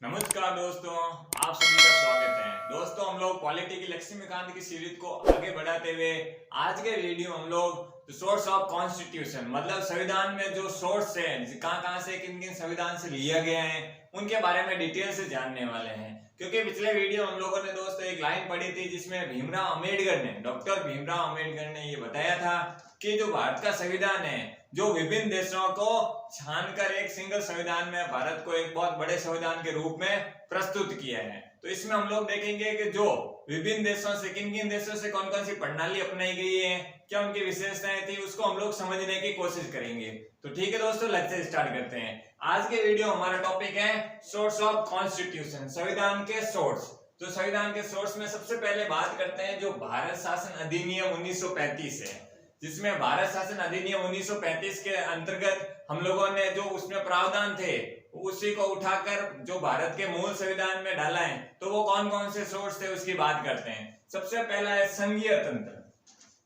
नमस्कार दोस्तों, आप सभी का स्वागत है। दोस्तों, हम लोग पॉलिटी की लक्ष्मीकांत की सीरीज को आगे बढ़ाते हुए आज के वीडियो हम लोग सोर्स ऑफ कॉन्स्टिट्यूशन मतलब संविधान में जो सोर्स है, कहाँ कहाँ से किन किन संविधान से लिया गया है, उनके बारे में डिटेल से जानने वाले हैं। क्योंकि पिछले वीडियो हम लोगों ने दोस्तों एक लाइन पढ़ी थी जिसमें भीमराव अम्बेडकर ने डॉक्टर भीमराव अम्बेडकर ने ये बताया था कि जो भारत का संविधान है, जो विभिन्न देशों को छानकर एक सिंगल संविधान में भारत को एक बहुत बड़े संविधान के रूप में प्रस्तुत किया है। तो इसमें हम लोग देखेंगे कि जो विभिन्न देशों से किन किन देशों से कौन कौन सी प्रणाली अपनाई गई है, क्या उनकी विशेषताएं थी, उसको हम लोग समझने की कोशिश करेंगे। तो ठीक है दोस्तों, लेक्चर स्टार्ट करते हैं। आज के वीडियो हमारा टॉपिक है सोर्स ऑफ कॉन्स्टिट्यूशन, संविधान के सोर्स। तो संविधान के सोर्स में सबसे पहले बात करते हैं जो भारत शासन अधिनियम 1935 है, जिसमें भारत शासन अधिनियम 1935 के अंतर्गत हम लोगों ने जो उसमें प्रावधान थे उसी को उठाकर जो भारत के मूल संविधान में डाला है। तो वो कौन कौन से सोर्स थे उसकी बात करते हैं। सबसे पहला है संघीय तंत्र।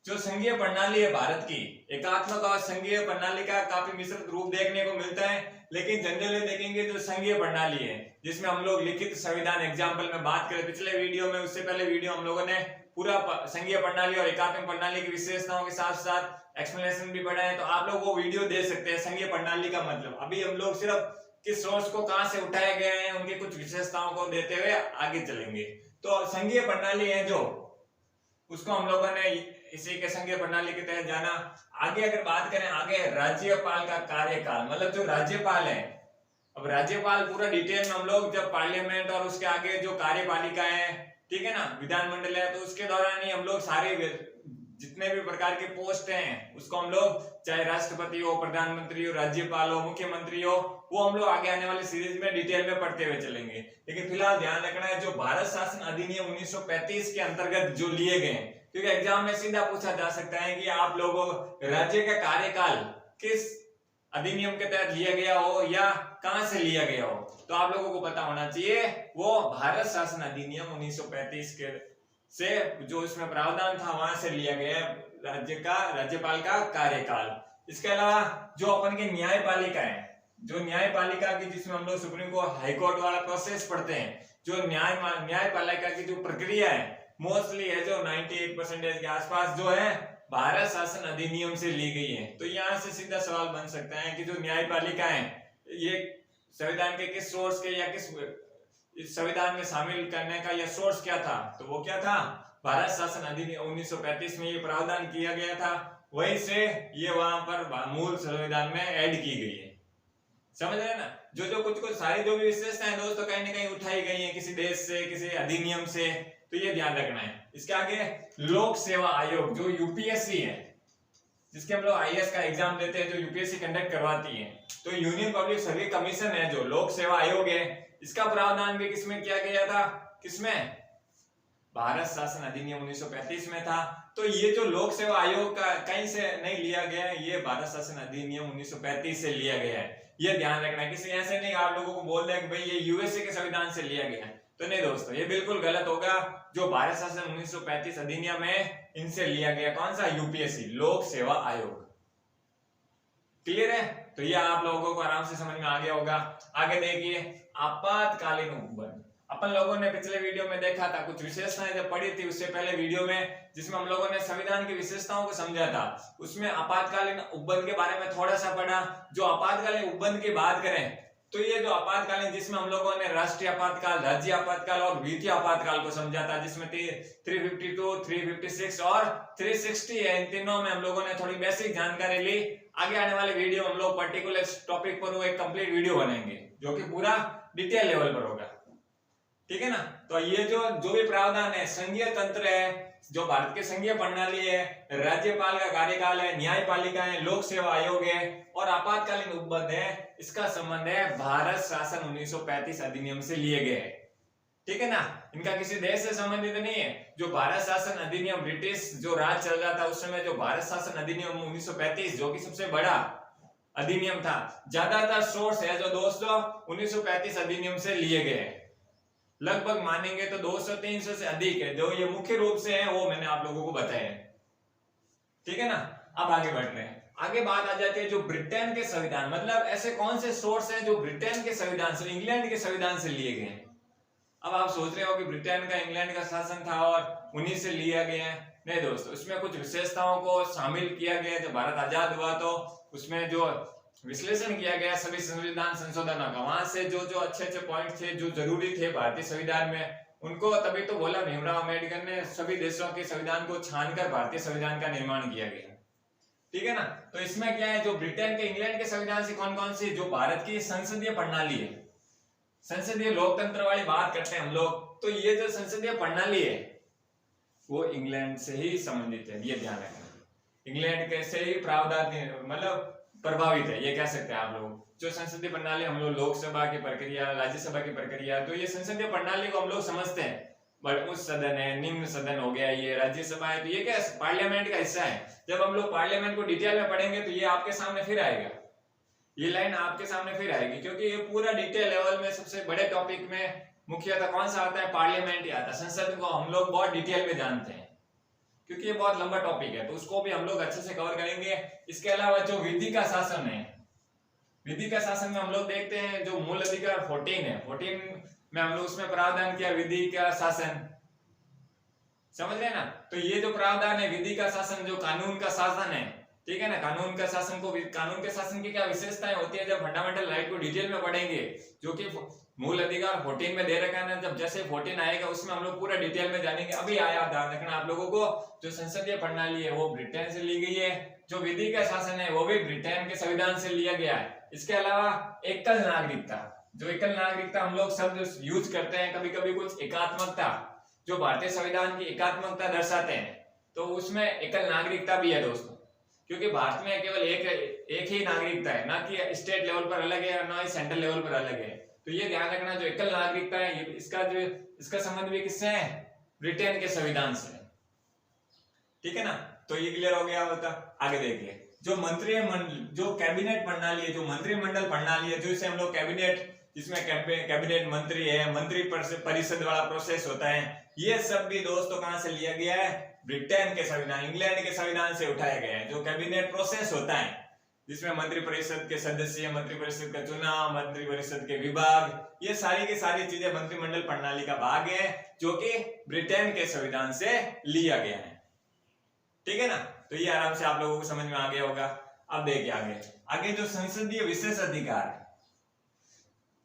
जो संघीय प्रणाली है भारत की, एकात्मक और संघीय प्रणाली का काफी मिश्रित रूप देखने को मिलता है, लेकिन जनरली देखेंगे जो संघीय प्रणाली है जिसमें हम लोग लिखित संविधान एग्जाम्पल में बात करें पिछले वीडियो में, उससे पहले वीडियो हम लोगों ने पूरा संघीय प्रणाली और एकात्मक प्रणाली की विशेषताओं के साथ साथ एक्सप्लेनेशन भी पढ़ा है, तो आप लोग वो वीडियो देख सकते हैं। संघीय प्रणाली का मतलब अभी हम लोग सिर्फ किस सोर्स को कहां से उठाया गया है उनकी कुछ विशेषताओं को देते हुए आगे चलेंगे। तो संघीय प्रणाली है जो उसको हम लोगों ने इसी के संघीय प्रणाली के तहत जाना। आगे अगर बात करें आगे राज्यपाल का कार्यकाल मतलब जो राज्यपाल है, अब राज्यपाल पूरा डिटेल में हम लोग जब पार्लियामेंट और उसके आगे जो कार्यपालिका है, ठीक है ना, विधानमंडल है, तो उसके दौरान ही हम लोग सारे जितने भी प्रकार के पोस्ट हैं उसको हम लोग चाहे राष्ट्रपति हो, प्रधानमंत्री हो, राज्यपाल हो, मुख्यमंत्री हो, वो हम लोग आगे आने वाली सीरीज में डिटेल में पढ़ते हुए चलेंगे। लेकिन फिलहाल ध्यान रखना है जो भारत शासन अधिनियम 1935 के अंतर्गत जो लिए गए, क्योंकि एग्जाम में सीधा पूछा जा सकता है कि आप लोगों राज्य का कार्यकाल किस अधिनियम के तहत लिया गया हो या कहां से लिया गया हो, तो आप लोगों को पता होना चाहिए वो भारत शासन अधिनियम 1935 के से जो इसमें प्रावधान था वहां से लिया गया राज्यपाल का कार्यकाल। इसके अलावा जो अपन की न्यायपालिका है, जो न्यायपालिका की जिसमें हम लोग सुप्रीम कोर्ट हाई कोर्ट वाला प्रोसेस पढ़ते हैं, जो न्यायपालिका की जो प्रक्रिया है मोस्टली है जो 98% के आसपास जो है भारत शासन अधिनियम से ली गई है। तो यहाँ से सीधा सवाल बन सकता है कि जो न्यायपालिका है ये संविधान के किस सोर्स के या किस इस संविधान में शामिल करने का यह सोर्स क्या था, तो वो क्या था, भारत शासन अधिनियम 1935 में ये प्रावधान किया गया था, वहीं से ये वहां पर मूल संविधान में ऐड की गई है। समझ रहे हैं ना, जो कुछ सारी जो भी विशेषताएं दोस्तों कहीं ना कहीं उठाई गई है किसी देश से, किसी अधिनियम से, तो ये ध्यान रखना है। इसके आगे लोक सेवा आयोग जो यूपीएससी है, जिसके हम लोग आईएएस का एग्जाम देते हैं, जो यूपीएससी कंडक्ट करवाती है, तो यूनियन पब्लिक सर्विस कमीशन है जो लोक सेवा आयोग है, इसका प्रावधान भी किसमें किया गया था, किसमें, भारत शासन अधिनियम 1935 में था। तो ये जो लोक सेवा आयोग का कहीं से नहीं लिया गया है, ये भारत शासन अधिनियम 1935 से लिया गया है, ये ध्यान रखना है। किसी ऐसे नहीं आप लोगों को बोल दें कि भाई ये यूएसए के संविधान से लिया गया है, तो नहीं दोस्तों, ये बिल्कुल गलत होगा। जो भारत शासन 1935 अधिनियम है इनसे लिया गया कौन सा, यूपीएससी लोक सेवा आयोग। क्लियर है, तो ये आप लोगों को आराम से समझ में आ गया होगा। आगे देखिए आपातकालीन उपबंध। अपन लोगों ने पिछले वीडियो में देखा था, कुछ विशेषताएं जब पढ़ी थी उससे पहले वीडियो में, जिसमें हम लोगों ने संविधान की विशेषताओं को समझा था, उसमें आपातकालीन उपबंध के बारे में थोड़ा सा पढ़ा। जो आपातकालीन उपबंध की बात करें तो ये जो आपातकालीन, जिसमें हम लोगों ने राष्ट्रीय आपातकाल, राज्य आपातकाल और वित्तीय आपातकाल को समझा था, जिसमें 352, 356 और 360 है, इन तीनों में हम लोगों ने थोड़ी बेसिक जानकारी ली। आगे आने वाले वीडियो हम लोग पर्टिकुलर टॉपिक पर वो एक कंप्लीट वीडियो बनाएंगे जो कि पूरा डिटेल लेवल पर होगा, ठीक है ना। तो ये जो भी प्रावधान है, संघीय तंत्र है, जो भारत की संघीय प्रणाली है, राज्यपाल का कार्यकाल है, न्यायपालिका है, लोक सेवा आयोग है और आपातकालीन उपबंध है, इसका संबंध है भारत शासन 1935 अधिनियम से लिए गए हैं, ठीक है ना। इनका किसी देश से संबंधित नहीं है। जो भारत शासन अधिनियम ब्रिटिश जो राज चल रहा था उस समय, जो भारत शासन अधिनियम 1935 जो कि सबसे बड़ा अधिनियम था, ज्यादातर सोर्स है जो दोस्तों 1935 अधिनियम से लिए गए हैं। लगभग मानेंगे तो 200-300 से अधिक है, जो ये मुख्य रूप से है वो मैंने आप लोगों को बताया है, ठीक है ना। अब आगे बढ़ रहे हैं। आगे बात आ जाती है जो ब्रिटेन के संविधान, मतलब ऐसे कौन से सोर्स हैं जो ब्रिटेन के संविधान से, इंग्लैंड के संविधान से लिए गए हैं। अब आप सोच रहे हो कि ब्रिटेन का इंग्लैंड का शासन था और उन्हीं से लिया गया है। नहीं दोस्तों, इसमें कुछ विशेषताओं को शामिल किया गया। जब भारत आजाद हुआ तो उसमें जो विश्लेषण किया गया सभी संविधान संशोधनों का, वहां से जो जो अच्छे अच्छे पॉइंट थे जो जरूरी थे भारतीय संविधान में, उनको तभी तो बोला भीमराव अम्बेडकर ने सभी देशों के संविधान को छानकर भारतीय संविधान का निर्माण किया गया। ठीक है ना। तो इसमें क्या है, जो ब्रिटेन के इंग्लैंड के संविधान से कौन कौन सी, जो भारत की संसदीय प्रणाली है, संसदीय लोकतंत्र वाली बात करते हैं हम लोग, तो ये जो संसदीय प्रणाली है वो इंग्लैंड से ही संबंधित है। ये ध्यान रखना, इंग्लैंड के से ही प्रावधान मतलब प्रभावित है, ये कह सकते हैं आप लोग। जो संसदीय प्रणाली हम लोग लोकसभा की प्रक्रिया, राज्यसभा की प्रक्रिया, तो ये संसदीय प्रणाली को हम लोग समझते हैं। बट उच्च सदन है, निम्न सदन हो गया, ये राज्यसभा है, तो ये क्या पार्लियामेंट का हिस्सा है। जब हम लोग पार्लियामेंट को डिटेल में पढ़ेंगे तो ये आपके सामने फिर आएगा, ये लाइन आपके सामने फिर आएगी, क्योंकि ये पूरा डिटेल लेवल में सबसे बड़े टॉपिक में मुख्यतः कौन सा आता है, पार्लियामेंट ही आता है। संसद को हम लोग बहुत डिटेल में जानते हैं क्योंकि ये बहुत लंबा टॉपिक है, तो उसको भी हम लोग अच्छे से कवर करेंगे। इसके अलावा जो विधि का शासन है, विधि का शासन में हम लोग देखते हैं जो मूल अधिकार 14 है, 14 में हम लोग उसमें प्रावधान किया विधि का शासन, समझ रहे ना। तो ये जो प्रावधान है विधि का शासन, जो कानून का शासन है, ठीक है ना, कानून का शासन को, कानून के शासन की क्या विशेषताएं होती है, जब फंडामेंटल राइट को डिटेल में पढ़ेंगे, जो कि मूल अधिकार 14 में दे रखा है ना, जब जैसे 14 आएगा उसमें हम लोग पूरा डिटेल में जानेंगे। अभी आया ध्यान रखना आप लोगों को, जो संसदीय प्रणाली है वो ब्रिटेन से ली गई है, जो विधि का शासन है वो भी ब्रिटेन के संविधान से लिया गया है। इसके अलावा एकल नागरिकता, जो एकल नागरिकता हम लोग शब्द यूज करते हैं कभी कभी, कुछ एकात्मकता, जो भारतीय संविधान की एकात्मकता दर्शाते हैं, तो उसमें एकल नागरिकता भी है दोस्तों, क्योंकि भारत में केवल एक ही नागरिकता है, ना कि स्टेट लेवल पर अलग है ना ही सेंट्रल लेवल पर अलग है। तो ये ध्यान रखना, जो एकल नागरिकता है इसका संबंध भी किससे है, ब्रिटेन के संविधान से, ठीक है ना। तो ये क्लियर हो गया होता। आगे देखिए, जो जो कैबिनेट प्रणाली है, जो मंत्रिमंडल प्रणाली है, जो इसे हम लोग कैबिनेट, जिसमें कैबिनेट मंत्री है, मंत्री परिषद वाला प्रोसेस होता है, ये सब भी दोस्तों कहां से लिया गया है, ब्रिटेन के संविधान, इंग्लैंड के संविधान से उठाया गया है। जो कैबिनेट प्रोसेस होता है जिसमें मंत्री परिषद के सदस्य, मंत्री परिषद का चुनाव, मंत्री परिषद के विभाग, ये सारी की सारी चीजें मंत्रिमंडल प्रणाली का भाग है, जो कि ब्रिटेन के संविधान से लिया गया है, ठीक है ना। तो ये आराम से आप लोगों को समझ में आ गया होगा। अब देखिए आगे जो संसदीय विशेष अधिकार है,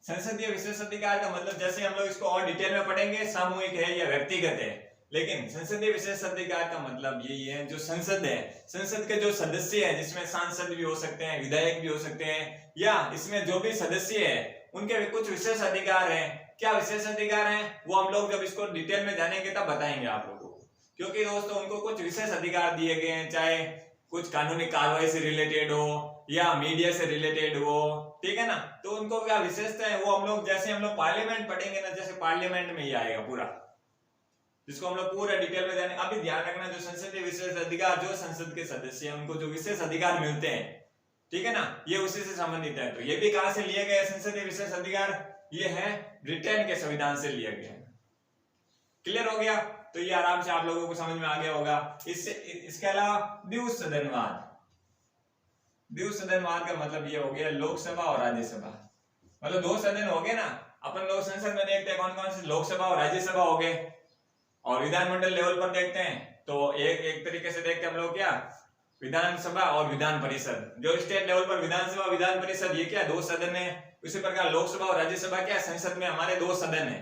संसदीय विशेष अधिकार का मतलब, जैसे हम लोग इसको और डिटेल में पढ़ेंगे, सामूहिक है या व्यक्तिगत है, लेकिन संसदीय विशेष अधिकार का मतलब यही है, जो संसद है, संसद के जो सदस्य है, जिसमें सांसद भी हो सकते हैं, विधायक भी हो सकते हैं, या इसमें जो भी सदस्य है उनके कुछ विशेष अधिकार हैं। क्या विशेष अधिकार हैं वो हम लोग जब इसको डिटेल में जानेंगे तब बताएंगे आप लोगों को, क्योंकि दोस्तों उनको कुछ विशेष अधिकार दिए गए हैं, चाहे कुछ कानूनी कार्रवाई से रिलेटेड हो या मीडिया से रिलेटेड हो, ठीक है ना। तो उनको क्या विशेषता है वो हम लोग, जैसे हम लोग पार्लियामेंट पढ़ेंगे ना, जैसे पार्लियामेंट में ही आएगा पूरा, जिसको हम लोग पूरा डिटेल में जाने। अभी ध्यान रखना, जो संसदीय विशेष अधिकार, जो संसद के सदस्य हैं उनको जो विशेष अधिकार मिलते हैं, ठीक है ना, ये उसी से संबंधित है। तो ये भी कहां से लिए गए संसदीय विशेष अधिकार, ये है ब्रिटेन के संविधान से लिया गया। क्लियर हो गया। तो ये आराम से आप लोगों को समझ में आ गया होगा। इसके अलावा द्विसदनवाद, द्विसदनवाद का मतलब ये हो गया लोकसभा और राज्यसभा, मतलब दो सदन हो गए ना, अपन लोग संसद में देखते हैं कौन कौन से, लोकसभा और राज्यसभा हो गए, और विधानमंडल लेवल पर देखते हैं तो एक तरीके से देखते हैं हम लोग क्या, विधानसभा और विधान परिषद। जो स्टेट लेवल पर विधानसभा विधान परिषद, ये क्या दो सदन है। उसी प्रकार लोकसभा और राज्यसभा क्या, संसद में हमारे दो सदन है,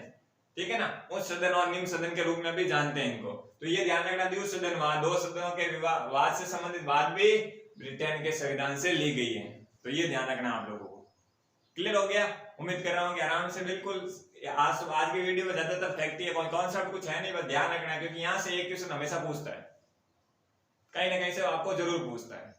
ठीक है ना, उच्च सदन और निम्न सदन के रूप में भी जानते हैं इनको। तो ये ध्यान रखना, द्विसदनवाद, दो सदनों के वाद से संबंधित बात भी ब्रिटेन के संविधान से ली गई है। तो ये ध्यान रखना आप लोगों को। क्लियर हो गया। उम्मीद कर रहा हूँ कि आराम से, बिल्कुल आज की वीडियो में ज्यादातर फैक्ट है, कोई कॉन्सेप्ट कुछ है नहीं, बस ध्यान रखना, क्योंकि यहाँ से एक क्वेश्चन हमेशा पूछता है, कहीं ना कहीं से आपको जरूर पूछता है।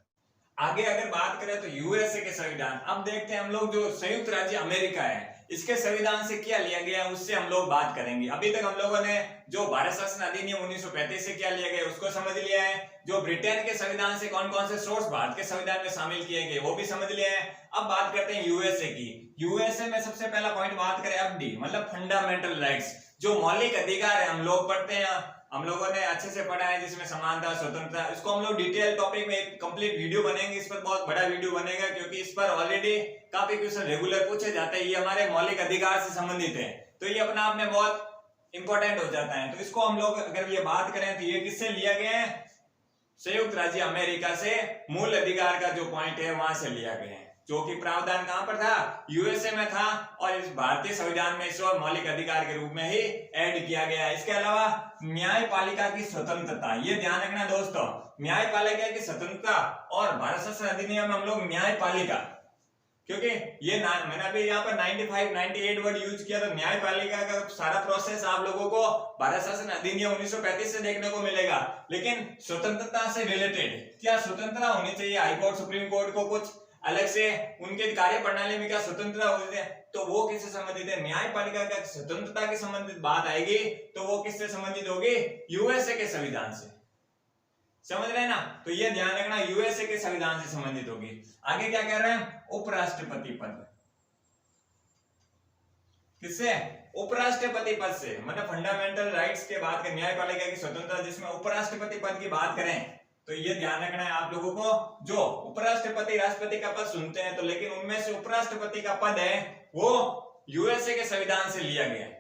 आगे अगर बात करें तो यूएसए के संविधान, अब देखते हैं हम लोग जो संयुक्त राज्य अमेरिका है, इसके संविधान से क्या लिया गया उससे हम लोग बात करेंगे। अभी तक हम लोगों ने जो भारत शासन अधिनियम 1935 से क्या लिया गया उसको समझ लिया है, जो ब्रिटेन के संविधान से कौन कौन से सोर्स भारत के संविधान में शामिल किए गए वो भी समझ लिया है। अब बात करते हैं यूएसए की। यूएसए में सबसे पहला पॉइंट बात करें एफडी, मतलब फंडामेंटल राइट्स, जो मौलिक अधिकार है, हम लोग पढ़ते हैं हम लोगों ने अच्छे से पढ़ा है, जिसमें समानता स्वतंत्रता, इसको हम लोग डिटेल टॉपिक में एक कंप्लीट वीडियो बनेंगे, इस पर बहुत बड़ा वीडियो बनेगा, क्योंकि इस पर ऑलरेडी काफी क्वेश्चन रेगुलर पूछे जाते हैं। ये हमारे मौलिक अधिकार से संबंधित है, तो ये अपने आप में बहुत इंपॉर्टेंट हो जाता है। तो इसको हम लोग अगर ये बात करें तो ये किससे लिया गया है? संयुक्त राज्य अमेरिका से मूल अधिकार का जो पॉइंट है वहां से लिया गया है, जो कि प्रावधान कहां पर था? यूएसए में था, और इस भारतीय संविधान में इसको मौलिक अधिकार के रूप में ही ऐड किया गया है। इसके अलावा न्यायपालिका की स्वतंत्रता, ये ध्यान रखना दोस्तों, न्यायपालिका की स्वतंत्रता और भारत शासन अधिनियम में हम लोग न्यायपालिका, क्योंकि ये मैंने अभी यहाँ पर 95, 98 वर्ड यूज किया, तो न्यायपालिका का सारा प्रोसेस आप लोगों को भारत शासन अधिनियम 1935 से देखने को मिलेगा। लेकिन स्वतंत्रता से रिलेटेड क्या स्वतंत्रता होनी चाहिए? हाईकोर्ट, सुप्रीम कोर्ट को कुछ अलग से उनके कार्य प्रणाली में क्या स्वतंत्रता होती है, तो वो किससे संबंधित है? न्यायपालिका का स्वतंत्रता के संबंधित बात आएगी तो वो किससे संबंधित होगी? यूएसए के संविधान से। समझ रहे हैं ना? तो ये ध्यान रखना, यूएसए के संविधान से संबंधित होगी। आगे क्या कह रहे हैं? उपराष्ट्रपति पद, किससे? उपराष्ट्रपति पद से, मतलब फंडामेंटल राइट्स के बात करें, न्यायपालिका की स्वतंत्रता जिसमें उपराष्ट्रपति पद की बात करें, तो ये ध्यान रखना है आप लोगों को, जो उपराष्ट्रपति राष्ट्रपति का पद सुनते हैं, तो लेकिन उनमें से उपराष्ट्रपति का पद है वो यूएसए के संविधान से लिया गया है।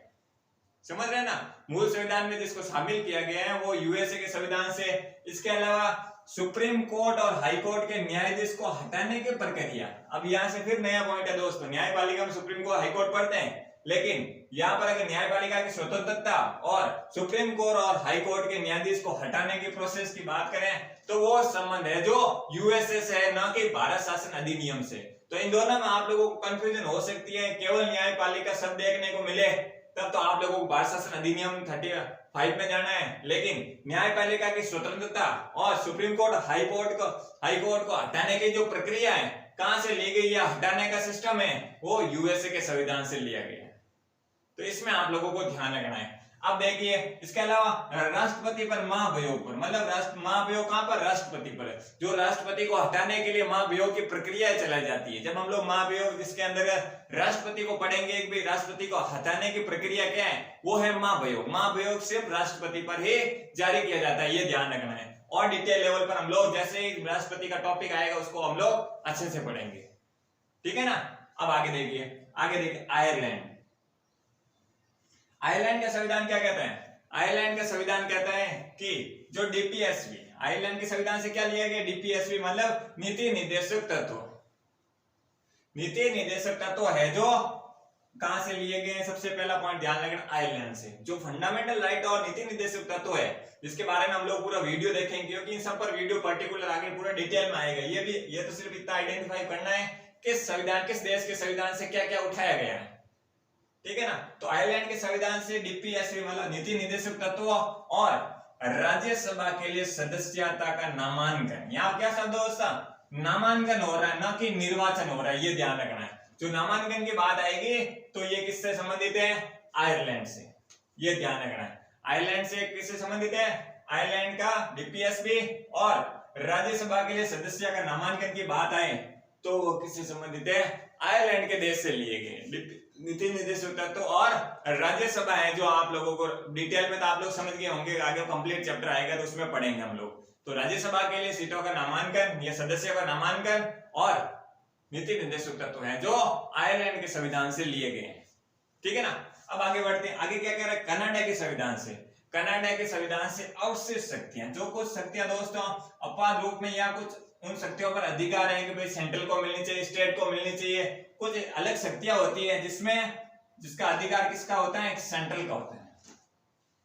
समझ रहे हैं ना? मूल संविधान में जिसको शामिल किया गया है वो यूएसए के संविधान से। इसके अलावा सुप्रीम कोर्ट और हाई कोर्ट के न्यायाधीश को हटाने की प्रक्रिया, अब यहाँ से फिर नया पॉइंट है दोस्तों, न्यायपालिका में सुप्रीम कोर्ट हाई कोर्ट पढ़ते हैं, लेकिन यहाँ पर अगर न्यायपालिका की स्वतंत्रता और सुप्रीम कोर्ट और हाई कोर्ट के न्यायाधीश को हटाने की प्रोसेस की बात करें, तो वो संबंध है जो यूएसए से है, न कि भारत शासन अधिनियम से। तो इन दोनों में आप लोगों को कंफ्यूजन हो सकती है, केवल न्यायपालिका शब्द देखने को मिले तब तो आप लोगों को भारत शासन अधिनियम 35 में जाना है, लेकिन न्यायपालिका की स्वतंत्रता और सुप्रीम कोर्ट हाई कोर्ट को हटाने की जो प्रक्रिया है कहां से ली गई, या हटाने का सिस्टम है वो यूएसए के संविधान से लिया गया है। तो इसमें आप लोगों को ध्यान रखना है। अब देखिए, इसके अलावा राष्ट्रपति पर महाभियोग पर, मतलब महाभियोग कहां पर? राष्ट्रपति पर। जो राष्ट्रपति को हटाने के लिए महाभियोग की प्रक्रिया चलाई जाती है, जब हम लोग महाभियोग जिसके अंदर राष्ट्रपति को पढ़ेंगे, एक भी राष्ट्रपति को हटाने की प्रक्रिया क्या है? वो है महाभियोग। महाभियोग सिर्फ राष्ट्रपति पर ही जारी किया जाता है, ये ध्यान रखना है। और डिटेल लेवल पर हम लोग जैसे ही राष्ट्रपति का टॉपिक आएगा उसको हम लोग अच्छे से पढ़ेंगे, ठीक है ना? अब आगे देखिए आयरलैंड। आयरलैंड का संविधान क्या कहता है? आयरलैंड का संविधान कहता है कि जो डीपीएसबी, आयरलैंड के संविधान से क्या लिया गया? डीपीएसबी मतलब नीति निर्देशक तत्व। नीति निर्देशक तत्व है जो कहां से लिए गए? सबसे पहला पॉइंट ध्यान रखना, आयरलैंड से। जो फंडामेंटल राइट और नीति निर्देशक तत्व है, जिसके बारे में हम लोग पूरा वीडियो देखेंगे, क्योंकि इन सब पर वीडियो पर्टिकुलर आगे पूरा डिटेल में आएगा। ये तो सिर्फ इतना आइडेंटिफाई करना है किस देश के संविधान से क्या क्या उठाया गया है, ठीक है ना? तो आयरलैंड के संविधान से डीपीएसबी मतलब नीति निर्देशक तत्व और राज्यसभा के लिए सदस्यता का नामांकन, यहाँ क्या शब्द दोस्तों? नामांकन हो रहा है, ना कि निर्वाचन हो रहा है, ये ध्यान रखना है। जो नामांकन की बात आएगी तो ये किससे संबंधित है? आयरलैंड से, ये ध्यान रखना है। आयरलैंड से किससे संबंधित है? आयरलैंड का डीपीएसबी और राज्यसभा के लिए सदस्य का नामांकन की बात आए तो वो किससे संबंधित है? आयरलैंड के देश से लिए गए नीति निर्देशक तत्व और राज्यसभा है, जो आप लोगों को डिटेल में तो आप लोग समझ गए होंगे, आगे कंप्लीट चैप्टर आएगा तो उसमें पढ़ेंगे हम लोग। तो राज्यसभा के लिए सीटों का नामांकन या सदस्यों का नामांकन और नीति निर्देशक तत्व है जो आयरलैंड के संविधान से लिए गए हैं, ठीक है ना? अब आगे बढ़ते हैं। आगे क्या कह रहा है? कनाडा के संविधान से। कनाडा के संविधान से अवशिष्ट शक्तियां, जो कुछ शक्तियां दोस्तों अपवाद रूप में या कुछ उन शक्तियों पर अधिकार है कि भाई सेंट्रल को मिलनी चाहिए, स्टेट को मिलनी चाहिए, कुछ अलग शक्तियां होती है जिसका अधिकार किसका होता है? सेंट्रल का होता है।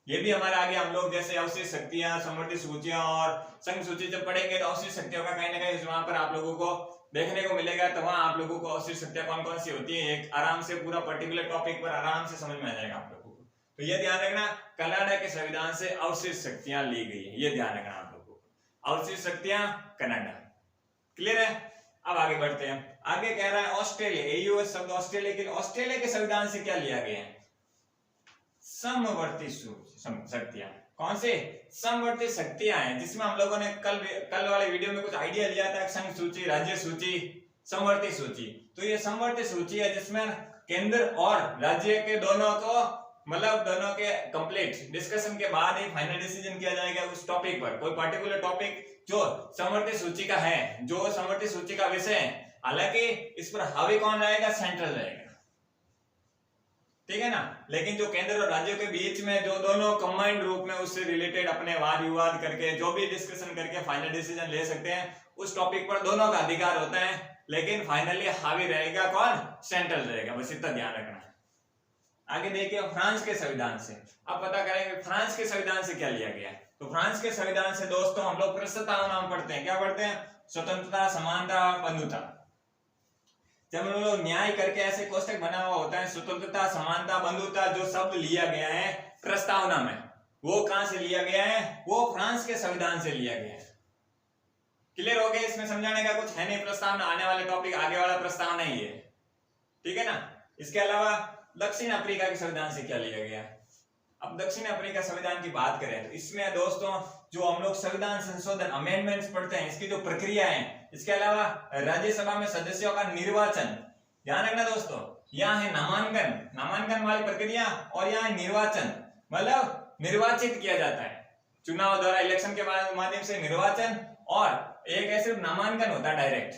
ये भी हमारे आगे हम लोग जैसे अवशिष्ट शक्तियां, समवर्ती सूचियां और संघ सूची जब पढ़ेंगे तो अवशिष्ट शक्तियों का कहीं ना कहीं वहां पर आप लोगों को देखने को मिलेगा। तो वहां आप लोगों को अवशिष्ट शक्तियां कौन कौन सी होती है एक आराम से पूरा पर्टिकुलर टॉपिक पर आराम से समझ में आ जाएगा आप लोगों को। तो ये ध्यान रखना, कनाडा के संविधान से अवशिष्ट शक्तियां ली गई है, ये ध्यान रखना आप लोगों को। अवशिष्ट शक्तियां कनाडा, क्लियर है? अब आगे बढ़ते हैं। आगे कह रहा है ऑस्ट्रेलिया, एयू शब्द ऑस्ट्रेलिया के लिए। ऑस्ट्रेलिया के संविधान से क्या लिया गया है? समवर्ती शक्तियां। कौन से? समवर्ती शक्तियां हैं, जिसमें हम लोगों ने कल वाले वीडियो में कुछ आइडिया लिया था, संघ सूची, राज्य सूची, समवर्ती सूची। तो ये समवर्ती सूची है जिसमें केंद्र और राज्य के दोनों को मतलब दोनों के कंप्लीट डिस्कशन के बाद ही फाइनल डिसीजन किया जाएगा उस टॉपिक पर। कोई पर्टिकुलर टॉपिक जो समवर्ती सूची का है, जो समवर्ती सूची का विषय है, हालांकि इस पर हावी कौन रहेगा, सेंट्रल रहेगा, ठीक है ना। लेकिन जो केंद्र और राज्यों के बीच में जो दोनों कंबाइंड रूप में उससे रिलेटेड अपने वाद विवाद करके जो भी डिस्कशन करके फाइनल डिसीजन ले सकते हैं, उस टॉपिक पर दोनों का अधिकार होता है, लेकिन फाइनली हावी रहेगा कौन, सेंट्रल रहेगा। बस इतना ध्यान रखना है। आगे देखिए फ्रांस के संविधान से, अब पता करेंगे फ्रांस के संविधान से क्या लिया गया है। तो फ्रांस के संविधान से दोस्तों हम लोग प्रस्ताव नाम पढ़ते हैं, क्या पढ़ते हैं, स्वतंत्रता, समानता, बंधुता। जब हम लोग न्याय करके ऐसे कोष्टक बना हुआ होता है, स्वतंत्रता, समानता, बंधुता, जो शब्द लिया गया है प्रस्तावना में, वो कहां से लिया गया है, वो फ्रांस के संविधान से लिया गया है। क्लियर हो गया, इसमें समझाने का कुछ है नहीं, प्रस्तावना आने वाले टॉपिक आगे वाला प्रस्तावना ही है, ठीक है ना। इसके अलावा दक्षिण अफ्रीका के संविधान से क्या लिया गया। अब दक्षिण अफ्रीका संविधान की बात करें तो इसमें दोस्तों जो हम लोग संविधान संशोधन अमेंडमेंट्स पढ़ते हैं, इसकी जो प्रक्रिया है, इसके अलावा राज्यसभा में सदस्यों का निर्वाचन, ध्यान रखना दोस्तों, यहाँ है नामांकन वाली प्रक्रिया और यहाँ है निर्वाचन, मतलब निर्वाचित किया जाता है चुनाव द्वारा, इलेक्शन के माध्यम से निर्वाचन, और एक है सिर्फ नामांकन होता है डायरेक्ट,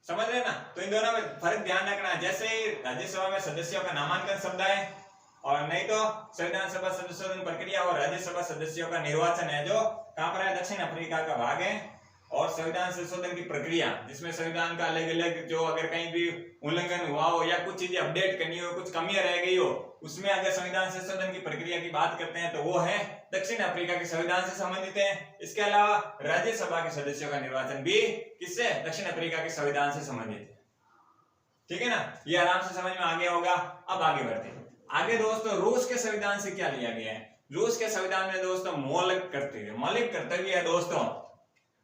समझ रहे ना। तो इन दोनों में फर्क ध्यान रखना है। जैसे ही राज्यसभा में सदस्यों का नामांकन शब्द है, और नहीं तो संविधान सभा संशोधन प्रक्रिया और राज्यसभा सदस्यों का निर्वाचन है, जो कहां पर है, दक्षिण अफ्रीका का भाग है। और संविधान संशोधन की प्रक्रिया, जिसमें संविधान का अलग अलग जो अगर कहीं भी उल्लंघन हुआ हो या कुछ चीजें अपडेट करनी हो, कुछ कमियां रह गई हो, उसमें अगर संविधान संशोधन की प्रक्रिया की बात करते हैं तो वो है दक्षिण अफ्रीका के संविधान से संबंधित है। इसके अलावा राज्यसभा के सदस्यों का निर्वाचन भी किससे, दक्षिण अफ्रीका के संविधान से संबंधित है, ठीक है ना। ये आराम से समझ में आ गया होगा। अब आगे बढ़ते हैं। आगे दोस्तों रूस के संविधान से क्या लिया गया है। रूस के संविधान में दोस्तों मौलिक कर्तव्य है दोस्तों,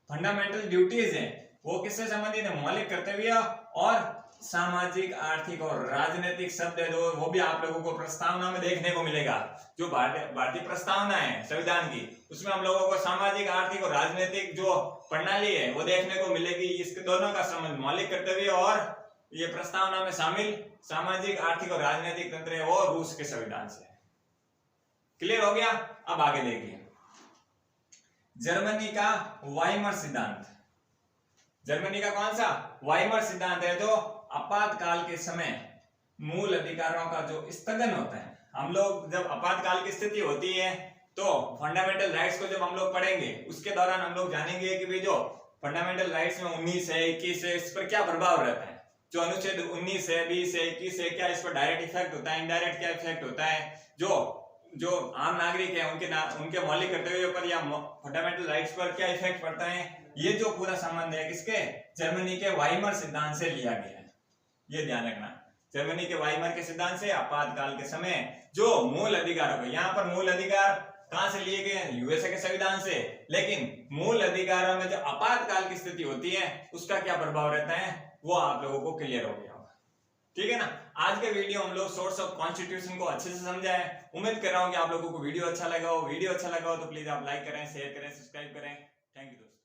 फंडामेंटल ड्यूटीज है, वो किससे संबंधित है, मौलिक कर्तव्य और सामाजिक, आर्थिक और राजनीतिक शब्द है, जो वो भी आप लोगों को प्रस्तावना में देखने को मिलेगा। जो भारतीय प्रस्तावना है संविधान की, उसमें हम लोगों को सामाजिक, आर्थिक और राजनीतिक जो प्रणाली है वो देखने को मिलेगी। इसके दोनों का संबंध मौलिक कर्तव्य और ये प्रस्तावना में शामिल सामाजिक, आर्थिक और राजनीतिक तंत्र है, वो रूस के संविधान से है। क्लियर हो गया। अब आगे देखिए जर्मनी का वाइमर सिद्धांत। जर्मनी का कौन सा, वाइमर सिद्धांत है, जो आपातकाल के समय मूल अधिकारों का जो स्थगन होता है, हम लोग जब आपातकाल की स्थिति होती है तो फंडामेंटल राइट्स को जब हम लोग पढ़ेंगे, उसके दौरान हम लोग जानेंगे कि भाई जो फंडामेंटल राइट्स में 19 है, 21 है, इस पर क्या प्रभाव रहता है। जो अनुच्छेद 19 है, 20 है, 21 है, क्या इस पर डायरेक्ट इफेक्ट होता है, इनडायरेक्ट क्या इफेक्ट होता है, जो आम नागरिक है उनके मौलिक कर्तव्यों पर या फंडामेंटल राइट्स पर क्या इफेक्ट पड़ता है। ये जो पूरा संबंध है किसके, जर्मनी के वाइमर सिद्धांत से लिया गया है, ये ध्यान रखना। जर्मनी के वाइमर के सिद्धांत से आपातकाल के समय जो मूल अधिकारों को, यहाँ पर मूल अधिकार कहां से लिए गए हैं, यूएसए के संविधान से, लेकिन मूल अधिकारों में जो आपातकाल की स्थिति होती है उसका क्या प्रभाव रहता है, वो आप लोगों को क्लियर हो गया होगा, ठीक है ना। आज के वीडियो हम लोग सोर्स ऑफ कॉन्स्टिट्यूशन को अच्छे से समझा है। उम्मीद कर रहा हूं कि आप लोगों को वीडियो अच्छा लगा हो। वीडियो अच्छा लगा हो तो प्लीज आप लाइक करें, शेयर करें, सब्सक्राइब करें। थैंक यू दोस्तों।